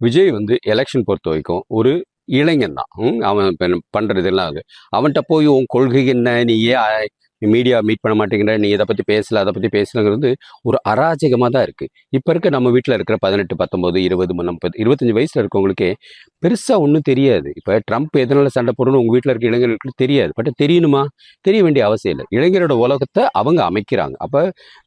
விஜய் வந்து எலெக்ஷன் பொறுத்த வரைக்கும் ஒரு இளைஞன் தான். அவன் பண்றதெல்லாம் அது. அவன்கிட்ட போய் உன் கொள்கை என்ன? நீ ஏன் மீடியா மீட் பண்ண மாட்டேங்கிற? நீ இதை பத்தி பேசல, அதை பத்தி பேசலங்கிறது ஒரு அராஜகமா தான் இருக்கு. இப்ப இருக்க நம்ம வீட்டுல இருக்கிற 18, 19, 20, 30, 25 வயசுல இருக்கவங்களுக்கே பெருசா ஒன்றும் தெரியாது. இப்ப ட்ரம்ப் எதனால சண்டை போடணும்னு உங்க வீட்டுல இருக்க இளைஞர்களுக்கு தெரியாது. பட் தெரியணுமா? தெரிய வேண்டிய அவசியம் இல்லை. இளைஞரோட உலகத்தை அவங்க அமைக்கிறாங்க. அப்ப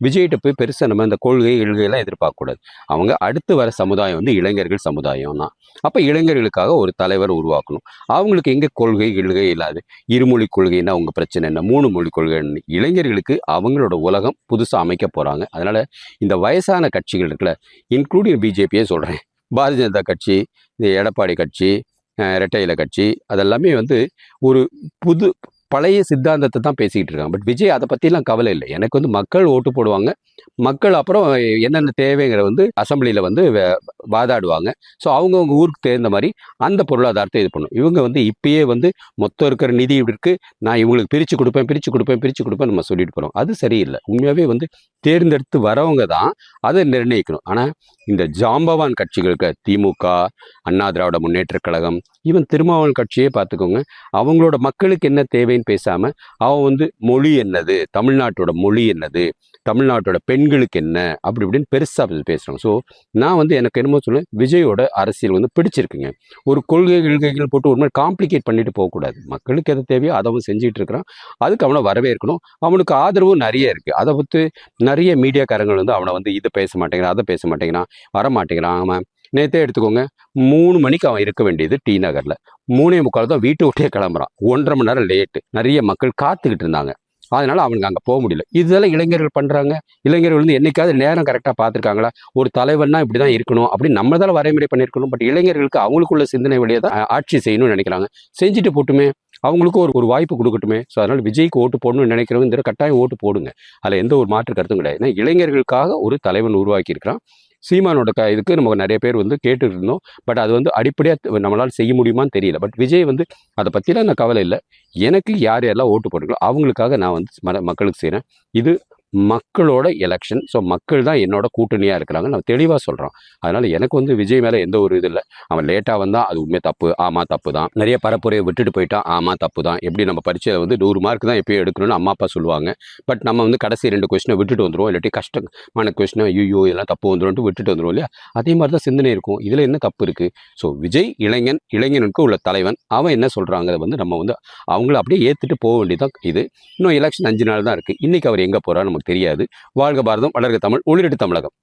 விஜய்கிட்ட போய் பெருசா நம்ம இந்த கொள்கை எல்லாம் எதிர்பார்க்க கூடாது. அவங்க அடுத்து வர சமுதாயம் வந்து இளைஞர்கள் சமுதாயம் தான். அப்ப இளைஞர்களுக்காக ஒரு தலைவர் உருவாக்கணும். அவங்களுக்கு எங்க கொள்கை இல்லாது. இருமொழி கொள்கைன்னா உங்க பிரச்சனை என்ன? 3 மொழி கொள்கை. இளைஞர்களுக்கு அவங்களோட உலகம் புதுசா அமைக்க போறாங்க. அதனால இந்த வயசான கட்சிகள் இருக்குல்ல, இன்க்ளூடிங் பிஜேபியே சொல்றேன், பாரதிய ஜனதா கட்சி, இந்த எடப்பாடி கட்சி, இரட்டை இலை கட்சி, அதெல்லாமே வந்து ஒரு புது பழைய சித்தாந்தத்தை தான் பேசிக்கிட்டு இருக்காங்க. பட் விஜய் அதை பற்றிலாம் கவலை இல்லை. எனக்கு வந்து மக்கள் ஓட்டு போடுவாங்க, மக்கள் அப்புறம் என்னென்ன தேவைங்கிற வந்து அசம்பிளியில் வந்து வாதாடுவாங்க. ஸோ அவங்கவுங்க ஊருக்கு தகுந்த மாதிரி அந்த பொருளாதாரத்தை இது பண்ணும். இவங்க வந்து இப்பயே வந்து மொத்தம் இருக்கிற நிதி இருக்கு, நான் இவங்களுக்கு பிரித்து கொடுப்பேன் நம்ம சொல்லிட்டு போகிறோம். அது சரியில்லை. உண்மையாகவே வந்து தேர்ந்தெடுத்து வரவங்க தான் அதை நிர்ணயிக்கணும். ஆனால் இந்த ஜாம்பவான் கட்சிகளுக்கு திமுக, அண்ணா திராவிட முன்னேற்ற கழகம், ஈவன் திருமாவளவன் கட்சியே பார்த்துக்கோங்க, அவங்களோட மக்களுக்கு என்ன தேவைன்னு பேசாமல் அவன் வந்து மொழி என்னது, தமிழ்நாட்டோட மொழி என்னது, தமிழ்நாட்டோட பெண்களுக்கு என்ன, அப்படி இப்படின்னு பெருசாக பேசுகிறாங்க. ஸோ நான் வந்து எனக்கு என்னமோ சொல்லுவேன், விஜயோட அரசியல் வந்து பிடிச்சிருக்குங்க. ஒரு கொள்கைகள் போட்டு ஒரு மாதிரி காம்ப்ளிகேட் பண்ணிட்டு போகக்கூடாது. மக்களுக்கு எது தேவையோ அதை அவன் செஞ்சுட்டு இருக்கிறான். அதுக்கு அவனை வரவேற்கணும். அவனுக்கு ஆதரவும் நிறைய இருக்குது. அதை பற்றி நிறைய மீடியாக்காரங்கள் வந்து அவனை வந்து இதை பேச மாட்டேங்கிறான், அதை பேச மாட்டேங்கிறான், வரமாட்டேங்கிறான். அவன் நேற்றே எடுத்துக்கோங்க, 3 மணிக்கு அவன் இருக்க வேண்டியது டி நகரில், 3:45 தான் வீட்டை விட்டே கிளம்புறான். 1.5 மணி நேரம் லேட்டு. நிறைய மக்கள் காத்துக்கிட்டு இருந்தாங்க. அதனால அவனுக்கு அங்கே போக முடியல. இதெல்லாம் இளைஞர்கள் பண்ணுறாங்க. இளைஞர்கள் வந்து என்னைக்காவது நேரம் கரெக்டாக பார்த்துருக்காங்களா? ஒரு தலைவன்னா இப்படி தான் இருக்கணும் அப்படின்னு நம்ம தான் வரைமுறை பண்ணியிருக்கணும். பட் இளைஞர்களுக்கு அவங்களுக்குள்ள சிந்தனை வழியாக தான் ஆட்சி செய்யணும்னு நினைக்கிறாங்க. செஞ்சுட்டு போட்டுமே, அவங்களுக்கும் ஒரு வாய்ப்பு கொடுக்கட்டுமே. ஸோ அதனால் விஜய்க்கு ஓட்டு போடணும்னு நினைக்கிறவங்க இந்த கட்டாயம் ஓட்டு போடுங்க. அதில் எந்த ஒரு மாற்று கருத்தும் கிடையாது. ஏன்னா இளைஞர்களுக்காக ஒரு தலைவன் உருவாக்கி இருக்கிறான். சீமானோட இதுக்கு நம்ம நிறைய பேர் வந்து கேட்டுட்டு இருந்தோம். பட் அது வந்து அடிப்படையாக நம்மளால் செய்ய முடியுமான்னு தெரியல. பட் விஜய் வந்து அதை பற்றிலாம் நான் கவலை இல்லை. எனக்கு யார் யாரெல்லாம் ஓட்டு போட்டுங்களோ அவங்களுக்காக நான் வந்து மக்களுக்கு செய்கிறேன். இது மக்களோட எலெக்ஷன். ஸோ மக்கள் தான் என்னோட கூட்டணியாக இருக்கிறாங்க. நான் தெளிவாக சொல்கிறோம். அதனால் எனக்கு வந்து விஜய் மேலே எந்த ஒரு இது இல்லை. அவன் லேட்டாக வந்தால் அது உண்மையாக தப்பு, ஆமாம் தப்பு தான். நிறைய பரப்புரையை விட்டுட்டு போயிட்டான், ஆமாம் தப்பு தான். எப்படி நம்ம பரீட்சையில் வந்து 100 மார்க் தான் எப்பயும் எடுக்கணும்னு அம்மா அப்பா சொல்லுவாங்க. பட் நம்ம வந்து கடைசி 2 கொஸ்டினை விட்டுட்டு வந்துடுவோம். இல்லாட்டி கஷ்டமான கொஸ்டினை ஐயோ இதெல்லாம் தப்பு வந்துடும் விட்டுட்டு வந்துடுவோம் இல்லையா? அதே மாதிரி தான் சிந்தனை இருக்கும். இதில் என்ன தப்பு இருக்குது? ஸோ விஜய் இளைஞனுக்கு உள்ள தலைவன். அவன் என்ன சொல்கிறாங்க வந்து நம்ம வந்து அவங்கள அப்படியே ஏற்றுட்டு போக வேண்டியதான். இது இன்னும் எலெக்ஷன் 5 நாள் தான் இருக்குது. இன்றைக்கி அவர் எங்கே போகிறார் நமக்கு தெரியாது. வாழ்க பாரதம், வளர்க தமிழ், ஒளிரட்டு தமிழகம்.